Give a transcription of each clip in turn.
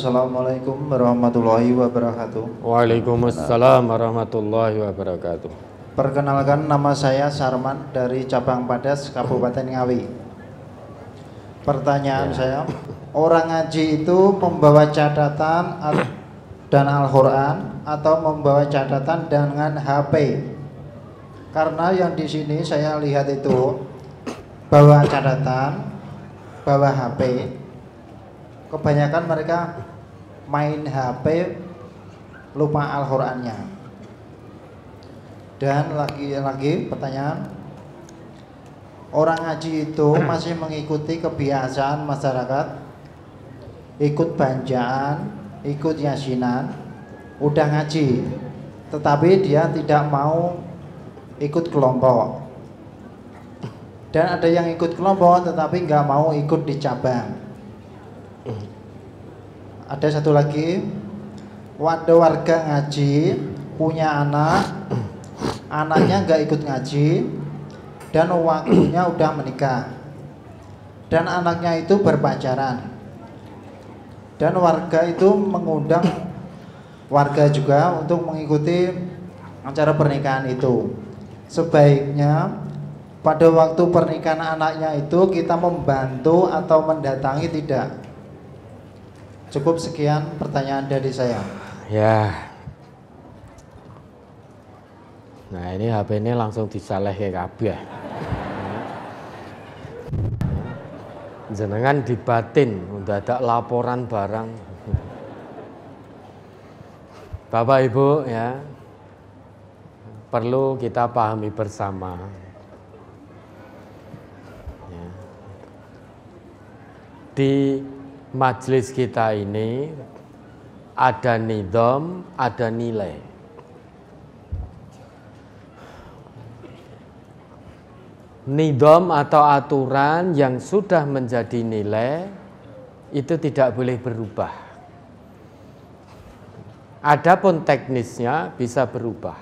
Assalamualaikum warahmatullahi wabarakatuh. Waalaikumsalam warahmatullahi wabarakatuh. Perkenalkan, nama saya Sarman dari cabang Padas, Kabupaten Ngawi. Pertanyaan saya, orang ngaji itu membawa catatan dan Al-Quran atau membawa catatan dengan HP? Karena yang di sini saya lihat itu bawa catatan, bawa HP. Kebanyakan mereka main HP, lupa Al-Qurannya. Dan lagi pertanyaan, orang ngaji itu masih mengikuti kebiasaan masyarakat, ikut banjaan, ikut yasinan, udah ngaji, tetapi dia tidak mau ikut kelompok. Dan ada yang ikut kelompok tetapi nggak mau ikut di cabang. Ada satu lagi, warga ngaji punya anak, anaknya nggak ikut ngaji dan waktunya udah menikah, dan anaknya itu berpacaran, dan warga itu mengundang warga juga untuk mengikuti acara pernikahan itu. Sebaiknya pada waktu pernikahan anaknya itu kita membantu atau mendatangi tidak? Cukup sekian pertanyaan dari saya. Ya. Nah, ini HP ini langsung disaleh ke kabeh. Jenengan dibatin, udah ada laporan barang. Bapak Ibu ya, perlu kita pahami bersama. Ya. Di majelis kita ini ada nizam, ada nilai. Nizam atau aturan yang sudah menjadi nilai itu tidak boleh berubah. Adapun teknisnya bisa berubah.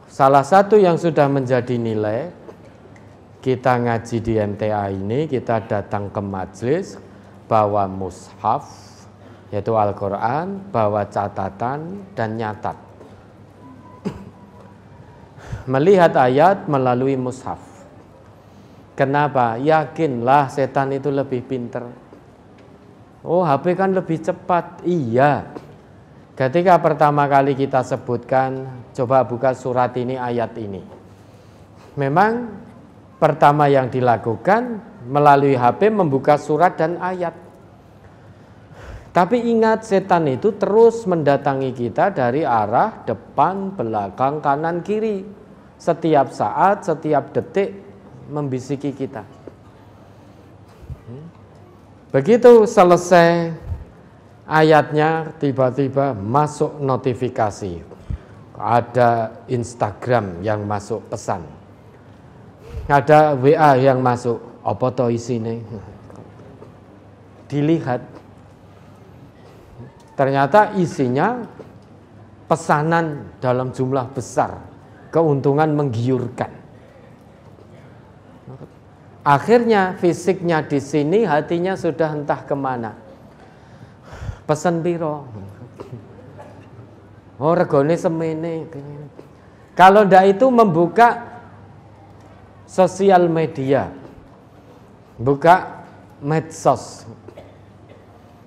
Salah satu yang sudah menjadi nilai, kita ngaji di MTA ini, kita datang ke majelis, bawa mushaf, yaitu Al-Quran, bawa catatan dan nyatat. Melihat ayat melalui mushaf. Kenapa? Yakinlah setan itu lebih pinter. Oh, HP kan lebih cepat. Iya. Ketika pertama kali kita sebutkan, coba buka surat ini, ayat ini. Memang pertama yang dilakukan melalui HP membuka surat dan ayat. Tapi ingat, setan itu terus mendatangi kita dari arah depan, belakang, kanan, kiri. Setiap saat, setiap detik membisiki kita. Begitu selesai ayatnya, tiba-tiba masuk notifikasi. Ada Instagram yang masuk pesan. Ada WA yang masuk, apa to isine? Dilihat, ternyata isinya pesanan dalam jumlah besar, keuntungan menggiurkan. Akhirnya fisiknya di sini, hatinya sudah entah kemana. Pesen piro? Oh, regone semene. Kalau ndak itu membuka sosial media, buka medsos,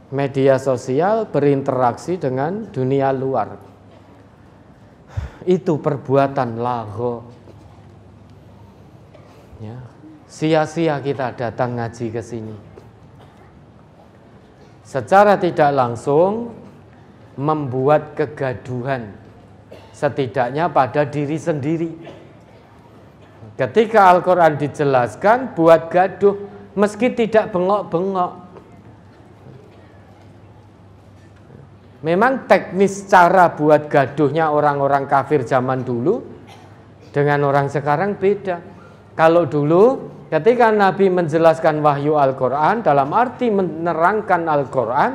media sosial, berinteraksi dengan dunia luar. Itu perbuatan lagho. Ya, sia-sia kita datang ngaji ke sini. Secara tidak langsung membuat kegaduhan, setidaknya pada diri sendiri. Ketika Al-Quran dijelaskan, buat gaduh, meski tidak bengok-bengok. Memang teknis cara buat gaduhnya orang-orang kafir zaman dulu dengan orang sekarang beda. Kalau dulu ketika Nabi menjelaskan wahyu Al-Quran, dalam arti menerangkan Al-Quran,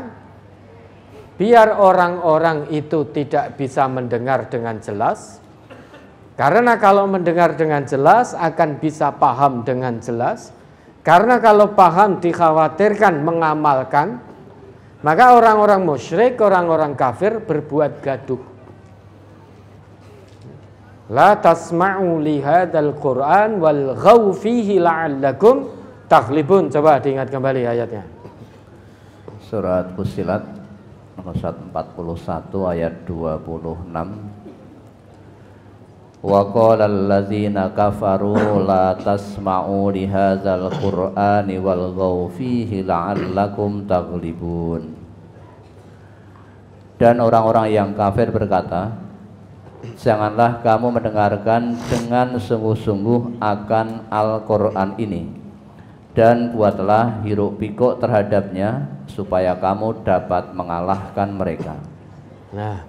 biar orang-orang itu tidak bisa mendengar dengan jelas. Karena kalau mendengar dengan jelas akan bisa paham dengan jelas. Karena kalau paham dikhawatirkan mengamalkan, maka orang-orang musyrik, orang-orang kafir berbuat gaduh. La tasma'u li hadzal Qur'an wal ghaw fihi la'allakum taghlibun. Coba diingat kembali ayatnya. Surat Fussilat nomor 41 ayat 26. Wa qala allazina kafaru la tasma'u li hadzal Qur'ani wal ghaw fihi la'allakum taghlibun. Dan orang-orang yang kafir berkata, janganlah kamu mendengarkan dengan sungguh-sungguh akan Al-Quran ini, dan buatlah hiruk pikuk terhadapnya supaya kamu dapat mengalahkan mereka. Nah,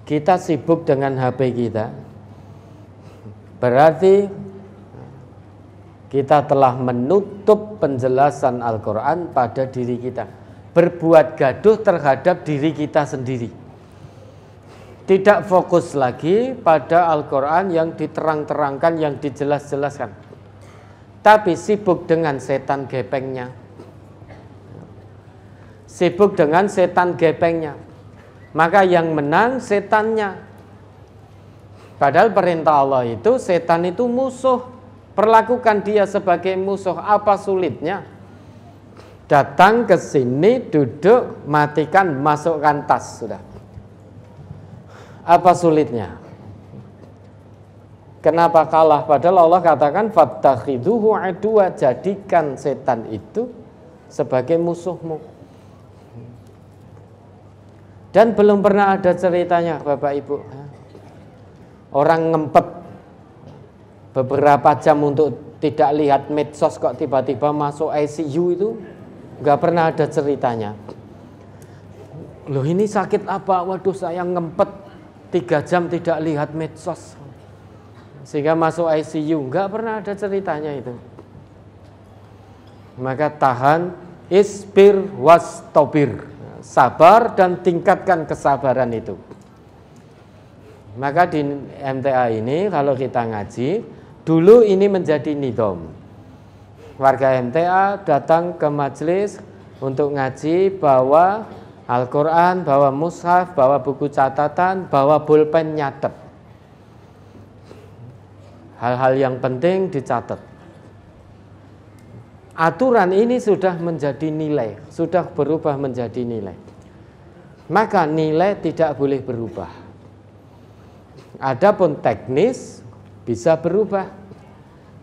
kita sibuk dengan HP kita, berarti kita telah menutup penjelasan Al-Quran pada diri kita, berbuat gaduh terhadap diri kita sendiri. Tidak fokus lagi pada Al-Quran yang diterang-terangkan, yang dijelas-jelaskan, tapi sibuk dengan setan gepengnya. Sibuk dengan setan gepengnya. Maka yang menang setannya. Padahal perintah Allah itu, setan itu musuh. Perlakukan dia sebagai musuh. Apa sulitnya? Datang ke sini, duduk, matikan, masukkan tas, sudah. Apa sulitnya? Kenapa kalah? Padahal Allah katakan fattakhiduhu aduwa, jadikan setan itu sebagai musuhmu. Dan belum pernah ada ceritanya Bapak Ibu, orang ngempet beberapa jam untuk tidak lihat medsos kok tiba-tiba masuk ICU, itu nggak pernah ada ceritanya. Loh, ini sakit apa? Waduh, saya ngempet 3 jam tidak lihat medsos sehingga masuk ICU. Enggak pernah ada ceritanya itu. Maka tahan, isbir wastobir, sabar dan tingkatkan kesabaran itu. Maka di MTA ini kalau kita ngaji, dulu ini menjadi nidom. Warga MTA datang ke majelis untuk ngaji, bawa Al-Quran, bawa mushaf, bawa buku catatan, bawa pulpen nyatet. Hal-hal yang penting dicatat. Aturan ini sudah menjadi nilai, sudah berubah menjadi nilai. Maka nilai tidak boleh berubah. Adapun teknis bisa berubah.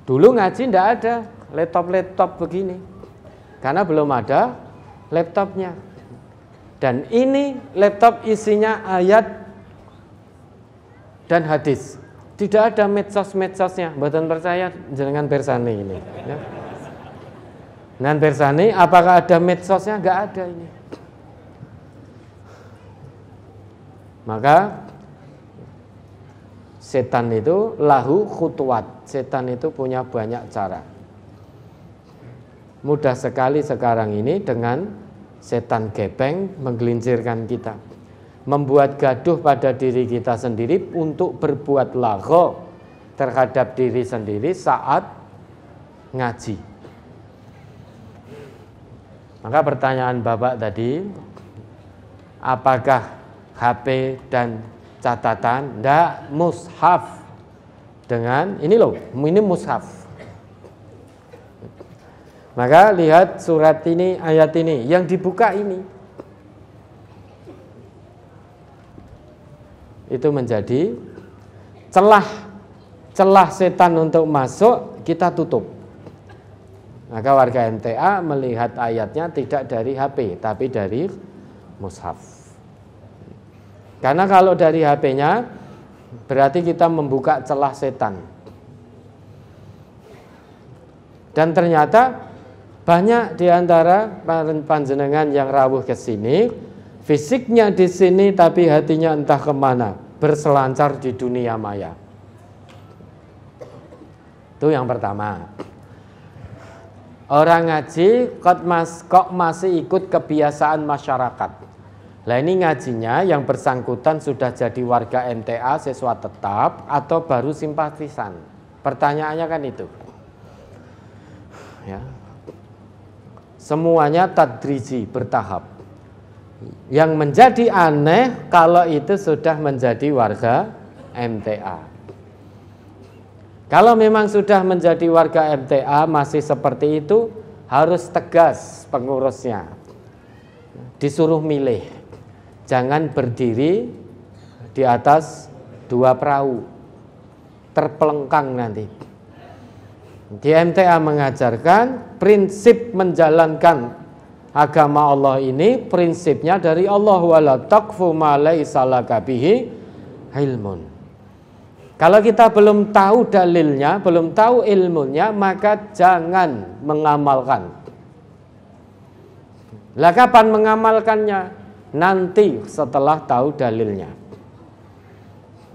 Dulu ngaji tidak ada laptop begini, karena belum ada laptopnya. Dan ini laptop isinya ayat dan hadis. Tidak ada medsos-medsosnya. Mboten percaya jenengan bersani ini. Ya. Dengan bersani, apakah ada medsosnya? Enggak ada ini. Maka setan itu lahu khutuwat. Setan itu punya banyak cara. Mudah sekali sekarang ini dengan setan gepeng menggelincirkan kita, membuat gaduh pada diri kita sendiri untuk berbuat lagho terhadap diri sendiri saat ngaji. Maka pertanyaan Bapak tadi, apakah HP dan catatan? Enggak, mushaf. Dengan ini loh, ini mushaf. Maka lihat surat ini, ayat ini, yang dibuka ini. Itu menjadi celah setan untuk masuk, kita tutup. Maka warga MTA melihat ayatnya tidak dari HP, tapi dari mushaf. Karena kalau dari HP-nya, berarti kita membuka celah setan. Dan ternyata banyak di antara panjenengan yang rawuh ke sini, fisiknya di sini tapi hatinya entah kemana, berselancar di dunia maya. Itu yang pertama. Orang ngaji kok masih ikut kebiasaan masyarakat. Lah ini ngajinya yang bersangkutan sudah jadi warga MTA siswa tetap atau baru simpatisan. Pertanyaannya kan itu. Ya. Semuanya tadriji, bertahap. Yang menjadi aneh kalau itu sudah menjadi warga MTA. Kalau memang sudah menjadi warga MTA masih seperti itu, harus tegas pengurusnya. Disuruh milih. Jangan berdiri di atas dua perahu. Terpelengkang nanti. Di MTA mengajarkan prinsip menjalankan agama Allah ini prinsipnya dari Allah, wala taqfu ma laisa laka bihi ilmun. Kalau kita belum tahu dalilnya, belum tahu ilmunya, maka jangan mengamalkan. Lah kapan mengamalkannya? Nanti setelah tahu dalilnya.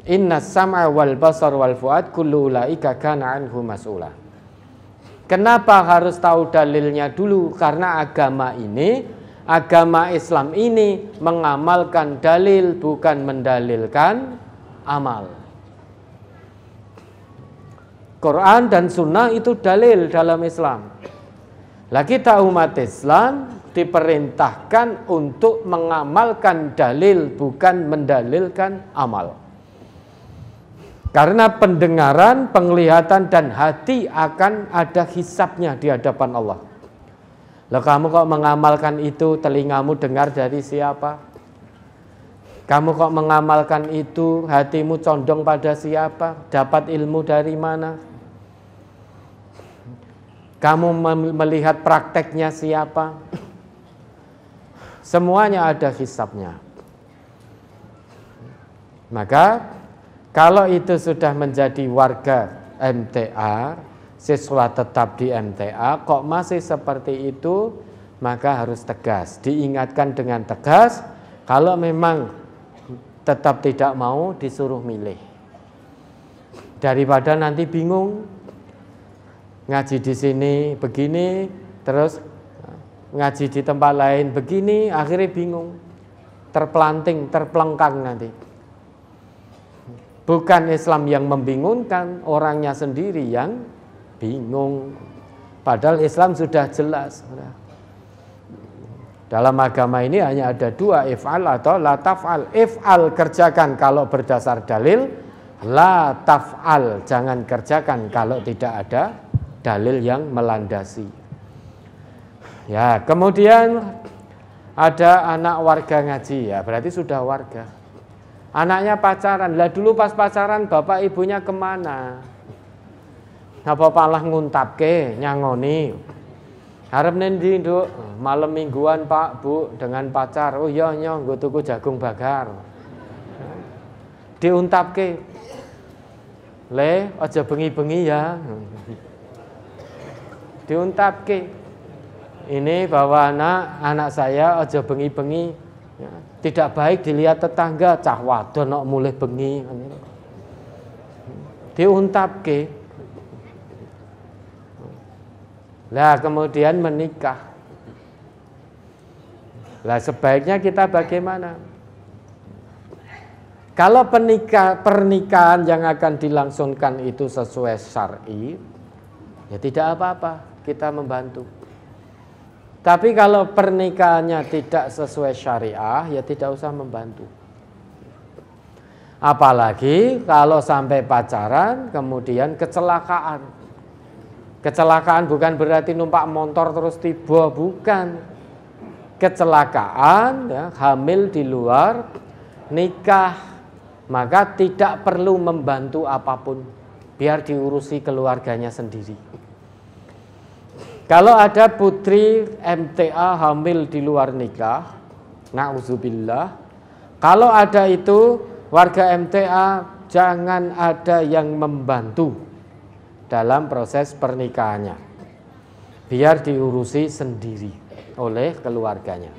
Inna sam'a wal basar wal fuad kullu ulaika kana anhu mas'ula. Kenapa harus tahu dalilnya dulu? Karena agama ini, agama Islam ini mengamalkan dalil, bukan mendalilkan amal. Quran dan sunnah itu dalil dalam Islam. Lah kita umat Islam diperintahkan untuk mengamalkan dalil, bukan mendalilkan amal. Karena pendengaran, penglihatan, dan hati akan ada hisabnya di hadapan Allah. Lah kamu kok mengamalkan itu, telingamu dengar dari siapa? Kamu kok mengamalkan itu, hatimu condong pada siapa? Dapat ilmu dari mana? Kamu melihat prakteknya siapa? Semuanya ada hisabnya. Maka kalau itu sudah menjadi warga MTA, siswa tetap di MTA, kok masih seperti itu, maka harus tegas. Diingatkan dengan tegas, kalau memang tetap tidak mau, disuruh milih. Daripada nanti bingung, ngaji di sini begini, terus ngaji di tempat lain begini, akhirnya bingung, terpelanting, terpelengkang nanti. Bukan Islam yang membingungkan, orangnya sendiri yang bingung. Padahal Islam sudah jelas. Dalam agama ini hanya ada dua, if'al atau la taf'al. If'al kerjakan kalau berdasar dalil, la taf'al jangan kerjakan kalau tidak ada dalil yang melandasi. Ya, kemudian ada anak warga ngaji, ya berarti sudah warga. Anaknya pacaran, lah dulu pas pacaran bapak ibunya kemana? Nah bapak lah nguntapke, nyangoni. Harap nendi nduk, malam mingguan pak bu dengan pacar. Oh iya nyong, gue tuku jagung bakar. Diuntapke. Le, aja bengi-bengi ya. Diuntapke. Ini bawa anak saya aja bengi-bengi. Ya, tidak baik dilihat tetangga, cah wadon kok mulih bengi. Diuntapke. Lah kemudian menikah. Lah sebaiknya kita bagaimana? Kalau pernikahan yang akan dilangsungkan itu sesuai syar'i, ya tidak apa-apa, kita membantu. Tapi kalau pernikahannya tidak sesuai syariah, ya tidak usah membantu. Apalagi kalau sampai pacaran, kemudian kecelakaan. Kecelakaan bukan berarti numpak motor terus tiba, bukan. Kecelakaan, ya, hamil di luar, nikah, maka tidak perlu membantu apapun, biar diurusi keluarganya sendiri. Kalau ada putri MTA hamil di luar nikah, na'udzubillah, kalau ada itu warga MTA jangan ada yang membantu dalam proses pernikahannya, biar diurusi sendiri oleh keluarganya.